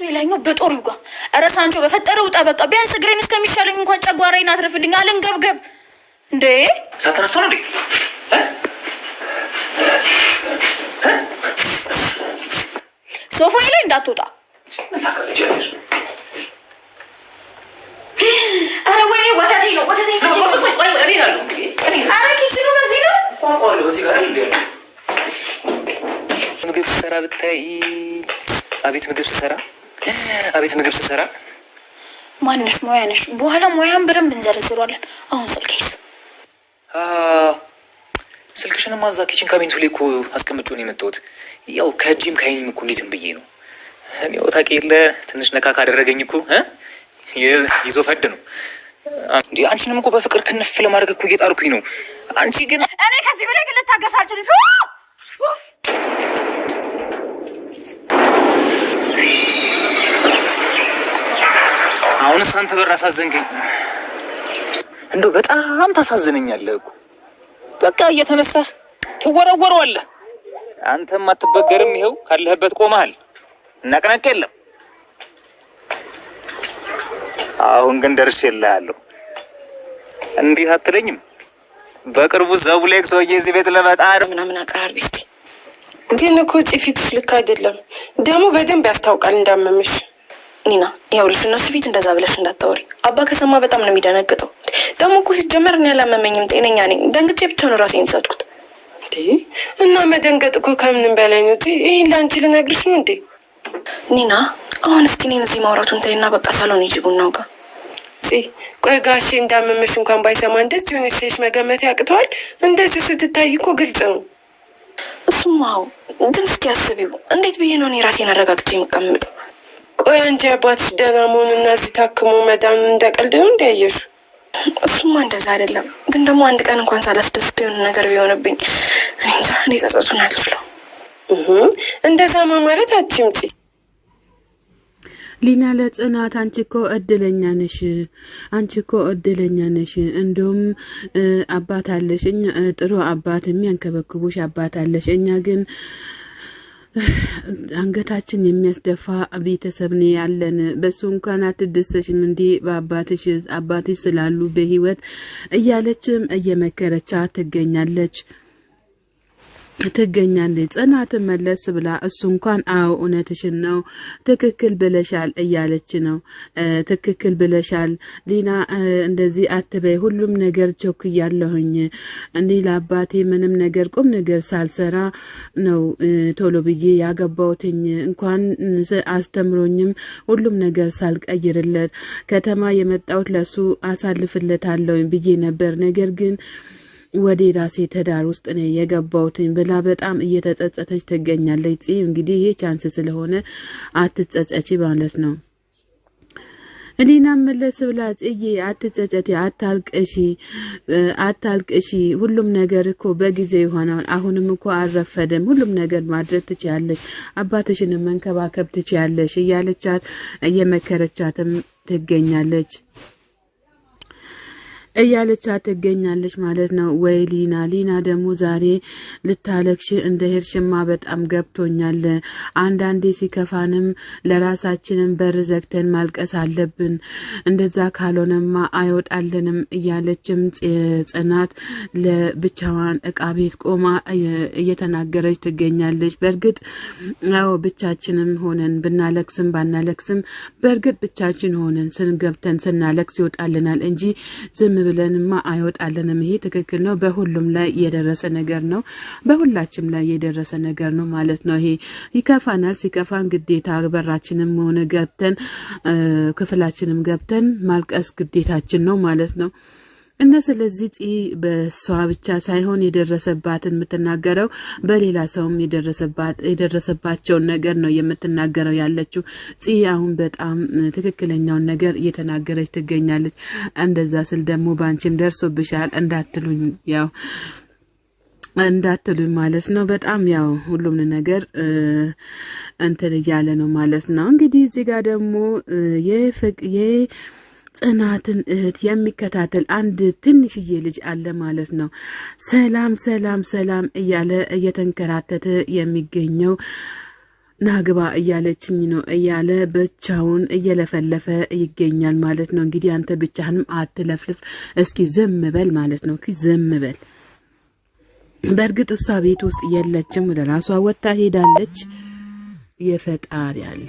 ሌላኛው በጦር ይጓ አረ ሳንቾ በፈጠረው ጠበቃ ቢያንስ እግሬን እስከሚሻለኝ እንኳን ጨጓራዬን አትረፍልኝ አልንገብገብ እንዴ ሳትረሱ ነው እንዴ ሶፋዬ ላይ እንዳትወጣ አረ ወይኔ ወተቴ ነው ቆይ እኔ አለው አረ ኪችኑ በዚህ ነው ቆይ በዚህ ጋር እንዴ ምግብ ሰራ ብታይ አቤት ምግብ ሰራ ማንሽ ሞያነሽ በኋላ ሞያን ብረም እንዘርዝሯለን አሁን ስልኬስ ስልክሽን ማዛ ኪችን ካቢኔቱ ላይ እኮ አስቀምጬ ነው የመጣሁት ያው ከጂም ካይኒም እኮ እንዴት ብዬ ነው እኔው ታውቂለ ትንሽ ነካ ካደረገኝ እኮ ይዞ ፈድ ነው እንዴ አንቺንም እኮ በፍቅር ክንፍ ለማድረግ እኮ እየጣርኩኝ ነው አንቺ ግን እኔ ከዚህ በላይ ግን ልታገስ አልችልም አሁን አንተ በራስ አዘንከኝ እንደው በጣም ታሳዝነኛለህ እኮ በቃ እየተነሳህ ትወረወረዋለህ አንተም አትበገርም ይሄው ካለህበት ቆመሃል እናቀናቀ የለም አሁን ግን ደርሼልሃለሁ እንዴት አትለኝም በቅርቡ ዘውሌክ ሰውዬ እዚህ ቤት ለመጣር ምናምን አቀራርቢ እስቲ ግን እኮ ፊት ልክ አይደለም ደሞ በደንብ ያስታውቃል እንዳመመሽ ኒና ይኸውልሽ እነሱ ፊት እንደዛ ብለሽ እንዳታወሪ አባ ከሰማ በጣም ነው የሚደነግጠው ደሞ እኮ ሲጀመር እኔ አላመመኝም ጤነኛ ነኝ ደንግጬ ብቻ ነው ራሴን ይሰጥኩት እና መደንገጥ እኮ ከምንም በላይ ነው ይሄን ላንቺ ልነግርሽ ነው እንዴ ኒና አሁን እስኪ እኔን እዚህ ማውራቱን ተይና በቃ ሳሎን ሂጂ ቡናው ጋር ቆይ ጋሼ እንዳመመሽ እንኳን ባይሰማ እንደዚህ ሆነሽ ሴሽ መገመት ያቅተዋል እንደዚህ ስትታይ እኮ ግልጽ ነው እሱማው ግን እስኪ አስቢው እንዴት ብዬ ነው እኔ ራሴን አረጋግጬ የምቀምጠው ቆይ አንቺ አባትሽ ደህና መሆኑና እዚህ ታክሞ መዳኑ እንደቀልድ ነው እንዳያየሽ እሱማ እንደዛ አይደለም ግን ደግሞ አንድ ቀን እንኳን ሳላስደስት የሆነ ነገር ቢሆንብኝ እኔ ጸጸቱን አልችለው እንደዛ ማለት አትምጪ ሊና ለጽናት አንቺ እኮ እድለኛ ነሽ እንደውም አባት አለሽ እኛ ጥሩ አባት የሚያንከበክቡሽ አባት አለሽ እኛ ግን አንገታችን የሚያስደፋ ቤተሰብ ነው ያለን በሱ እንኳን አትደስተሽም እንዴ በአባትሽ ስላሉ በህይወት እያለችም እየመከረቻ ትገኛለች ጽናት መለስ ብላ እሱ እንኳን አው እውነትሽን ነው ትክክል ብለሻል እያለች ነው ትክክል ብለሻል ሊና እንደዚህ አትበይ ሁሉም ነገር ቾክ ያለሁኝ እንዴ ለአባቴ ምንም ነገር ቁም ነገር ሳልሰራ ነው ቶሎ ብዬ ያገባውትኝ እንኳን አስተምሮኝም ሁሉም ነገር ሳልቀይርለት ከተማ የመጣሁት ለሱ አሳልፍለታለሁ ብዬ ነበር ነገር ግን ወደ ራሴ ተዳር ውስጥ ነው የገባውትኝ ብላ በጣም እየተጸጸተች ትገኛለች እንግዲህ ይሄ ቻንስ ስለሆነ አትጸጸቺ ማለት ነው ሊና መለስ ብላ አትጸጸቲ አታልቅሺ ሁሉም ነገር እኮ በጊዜው ይሆናል አሁንም እኮ አልረፈደም ሁሉም ነገር ማድረግ ትችያለሽ አባትሽን መንከባከብ ትችያለሽ እያለቻት እየመከረቻትም ትገኛለች ማለት ነው ወይ ሊና ደግሞ ዛሬ ልታለቅሽ እንደሄድሽማ በጣም ገብቶኛል አንዳንዴ ሲከፋንም ለራሳችንን በር ዘግተን ማልቀስ አለብን እንደዛ ካልሆነማ አይወጣልንም እያለችም ጽናት ለብቻዋን እቃ ቤት ቆማ እየተናገረች ትገኛለች በርግጥ አዎ ብቻችንን ሆነን ብናለቅስም ባናለቅስም በርግጥ ብቻችን ሆነን ስንገብተን ስናለቅስ ይወጣልናል እንጂ ዝም ብለንማ አይወጣልንም ይሄ ትክክል ነው በሁሉም ላይ የደረሰ ነገር ነው በሁላችንም ላይ የደረሰ ነገር ነው ማለት ነው ይሄ ይከፋናል ሲከፋን ግዴታ በራችንም ሆነ ገብተን ክፍላችንም ገብተን ማልቀስ ግዴታችን ነው ማለት ነው እና ስለዚህ በሷ ብቻ ሳይሆን የደረሰባትን የምትናገረው በሌላ ሰውም የደረሰባቸው ነገር ነው የምትናገረው ያለችው አሁን በጣም ትክክለኛውን ነገር እየተናገረች ትገኛለች እንደዛ ስል ደግሞ ባንቺም ደርሶብሻል እንዳትሉኝ ማለት ነው በጣም ያው ሁሉም ነገር እንትን ያለ ነው ማለት ነው እንግዲህ እዚህ ጋር ደግሞ ጽናትን እህት የሚከታተል አንድ ትንሽዬ ልጅ አለ ማለት ነው ሰላም እያለ እየተንከራተተ የሚገኘው ናግባ እያለችኝ ነው እያለ ብቻውን እየለፈለፈ ይገኛል ማለት ነው። እንግዲህ አንተ ብቻህንም አትለፍልፍ፣ እስኪ ዝም በል ማለት ነው። እስኪ ዝም በል። በእርግጥ እሷ ቤት ውስጥ የለችም፣ ወደ ራሷ ወጣ ሄዳለች። የፈጣሪ አለ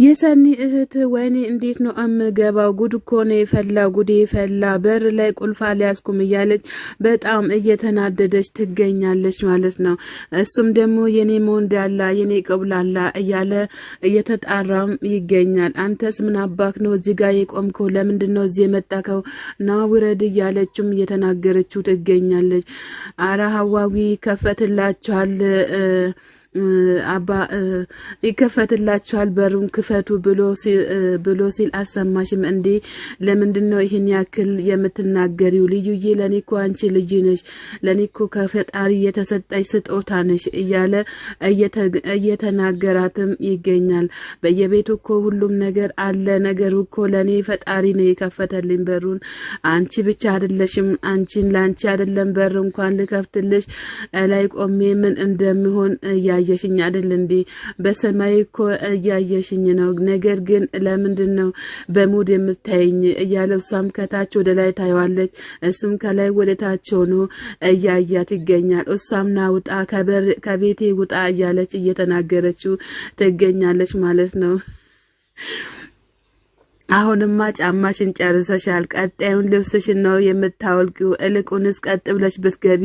የሰኒ እህት ወይኔ እንዴት ነው እምገባው? ጉድ እኮ ነው የፈላ፣ ጉዴ ፈላ። በር ላይ ቁልፍ አልያዝኩም እያለች በጣም እየተናደደች ትገኛለች ማለት ነው። እሱም ደግሞ የኔ ሞንዳላ የኔ ቆብላላ እያለ እየተጣራም ይገኛል። አንተስ ምን አባክ ነው እዚህ ጋር የቆምከው? ለምንድን ነው እዚህ የመጣከው? ና ውረድ እያለችም እየተናገረችው ትገኛለች። አረ ሀዋዊ ከፈትላችኋል አባ ይከፈትላችኋል በሩን ክፈቱ ብሎ ሲል አሰማሽም እንዴ? ለምንድነው ይሄን ያክል የምትናገሪው? ልዩዬ ለኔኮ አንቺ ልጅ ነሽ፣ ለኔኮ ከፈጣሪ የተሰጠች ስጦታ ነሽ እያለ እየተናገራትም ይገኛል። በየቤቱ እኮ ሁሉም ነገር አለ። ነገሩ እኮ ለኔ ፈጣሪ ነው የከፈተልኝ በሩን። አንቺ ብቻ አይደለሽም። ለአንቺ አይደለም በር እንኳን ልከፍትልሽ ላይ ቆሜ ምን እንደሚሆን እያየሽኝ አይደል እንዴ? በሰማይ እኮ እያየሽኝ ነው። ነገር ግን ለምንድን ነው በሙድ የምታየኝ? እያለ እሷም ከታች ወደ ላይ ታየዋለች፣ እሱም ከላይ ወደ ታች ሆኖ እያያት ይገኛል። እሷም ና ውጣ፣ ከቤቴ ውጣ እያለች እየተናገረችው ትገኛለች ማለት ነው። አሁንማ ጫማሽን ጨርሰሻል፣ ቀጣዩን ልብስሽን ነው የምታወልቂው። እልቁንስ ቀጥ ብለሽ ብትገቢ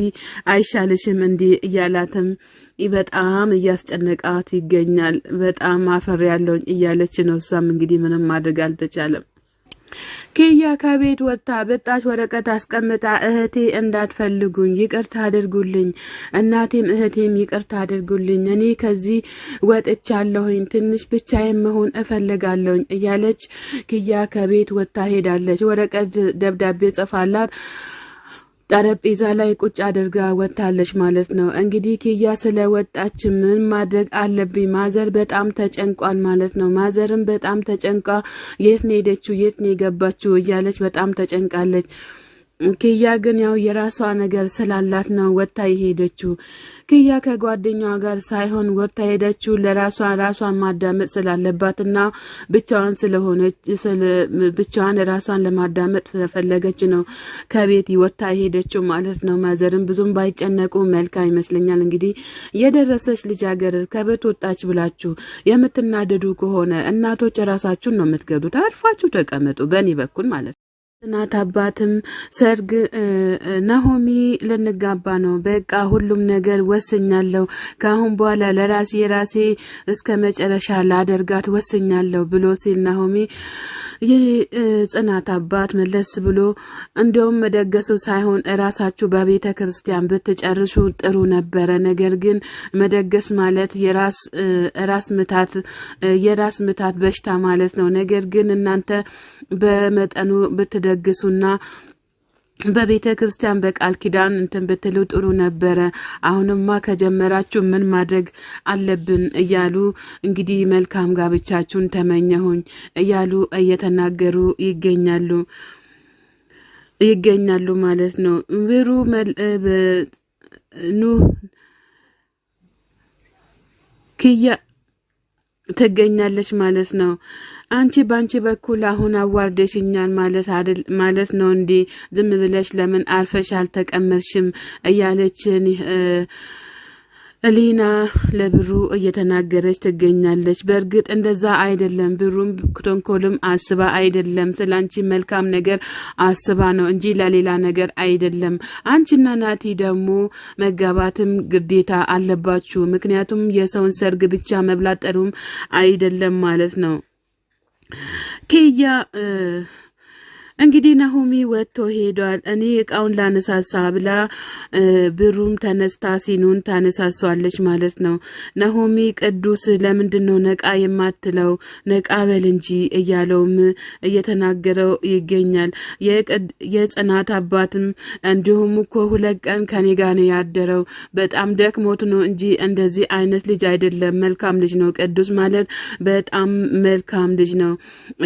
አይሻልሽም እንዴ? እያላትም በጣም እያስጨነቃት ይገኛል። በጣም አፈር ያለውኝ እያለች ነው። እሷም እንግዲህ ምንም ማድረግ አልተቻለም። ኪያ ከቤት ወጣ በጣች ወረቀት አስቀምጣ እህቴ እንዳትፈልጉኝ ይቅርታ አድርጉልኝ፣ እናቴም እህቴም ይቅርታ አድርጉልኝ፣ እኔ ከዚህ ወጥቻለሁኝ፣ ትንሽ ብቻዬን መሆን እፈልጋለሁኝ እያለች ኪያ ከቤት ወጣ ሄዳለች። ወረቀት ደብዳቤ ጽፋላት ጠረጴዛ ላይ ቁጭ አድርጋ ወጣለች ማለት ነው። እንግዲህ ኪያ ስለወጣች ምን ማድረግ አለብኝ? ማዘር በጣም ተጨንቋል ማለት ነው። ማዘርም በጣም ተጨንቃ የት ነው ሄደችው? የት ነው የገባችው? እያለች በጣም ተጨንቃለች። ኪያ ግን ያው የራሷ ነገር ስላላት ነው ወጣ የሄደችው። ኪያ ከጓደኛዋ ጋር ሳይሆን ወጣ ሄደችው ራሷን ማዳመጥ ስላለባትና ብቻዋን ራሷን ለማዳመጥ ስለፈለገች ነው ከቤት ወጣ ሄደችው ማለት ነው። ማዘርም ብዙም ባይጨነቁ መልካም ይመስለኛል። እንግዲህ የደረሰች ልጃገረድ ከቤት ወጣች ብላችሁ የምትናደዱ ከሆነ እናቶች ራሳችሁን ነው የምትገዱት። አርፋችሁ ተቀመጡ፣ በእኔ በኩል ማለት ነው። እናት አባትም ሰርግ ናሆሚ ልንጋባ ነው፣ በቃ ሁሉም ነገር ወስኛለሁ፣ ካሁን በኋላ ለራሴ እስከ መጨረሻ ላደርጋት ወስኛለሁ ብሎ ሲል ናሆሚ የጽናት አባት መለስ ብሎ እንደውም መደገሱ ሳይሆን ራሳችሁ በቤተ ክርስቲያን ብትጨርሱ ጥሩ ነበረ። ነገር ግን መደገስ ማለት የራስ ምታት በሽታ ማለት ነው። ነገር ግን እናንተ በመጠኑ ብትደግሱና በቤተ ክርስቲያን በቃል ኪዳን እንትን ብትሉ ጥሩ ነበረ። አሁንማ ከጀመራችሁ ምን ማድረግ አለብን እያሉ እንግዲህ መልካም ጋብቻችሁን ተመኘሁኝ እያሉ እየተናገሩ ይገኛሉ ማለት ነው። ብሩ ኪያ ትገኛለች ማለት ነው። አንቺ ባንቺ በኩል አሁን አዋርደሽኛል ማለት ነው እንዴ? ዝም ብለሽ ለምን አርፈሽ አልተቀመጥሽም? እያለች ሊና ለብሩ እየተናገረች ትገኛለች። በእርግጥ እንደዛ አይደለም፣ ብሩም ተንኮልም አስባ አይደለም፣ ስላንቺ መልካም ነገር አስባ ነው እንጂ ለሌላ ነገር አይደለም። አንቺና ናቲ ደግሞ መጋባትም ግዴታ አለባችሁ፣ ምክንያቱም የሰውን ሰርግ ብቻ መብላት ጥሩም አይደለም ማለት ነው። ኪያ እንግዲህ ናሆሚ ወጥቶ ሄዷል። እኔ እቃውን ላነሳሳ ብላ ብሩም ተነስታ ሲኑን ታነሳሷለች ማለት ነው። ናሆሚ ቅዱስ ለምንድነው ነቃ የማትለው ነቃ በል እንጂ እያለውም እየተናገረው ይገኛል። የጽናት አባትም እንዲሁም እኮ 2 ቀን ከኔ ጋር ነው ያደረው በጣም ደክሞት ነው እንጂ እንደዚህ አይነት ልጅ አይደለም መልካም ልጅ ነው ቅዱስ ማለት በጣም መልካም ልጅ ነው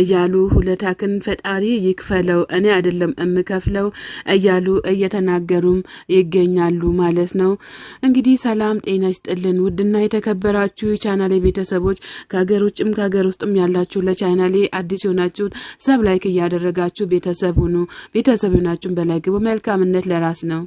እያሉ ሁለታክን ፈጣሪ ይክፈለው እኔ አይደለም እምከፍለው እያሉ እየተናገሩም ይገኛሉ ማለት ነው። እንግዲህ ሰላም ጤና ይስጥልን ውድና የተከበራችሁ ቻናሌ ቤተሰቦች ከሀገር ውጭም ከሀገር ውስጥም ያላችሁ ለቻናሌ አዲስ ሆናችሁ ሰብ ላይክ እያደረጋችሁ ቤተሰብ ሁኑ። ቤተሰብ ሆናችሁን በላይክ በመልካምነት ለራስ ነው።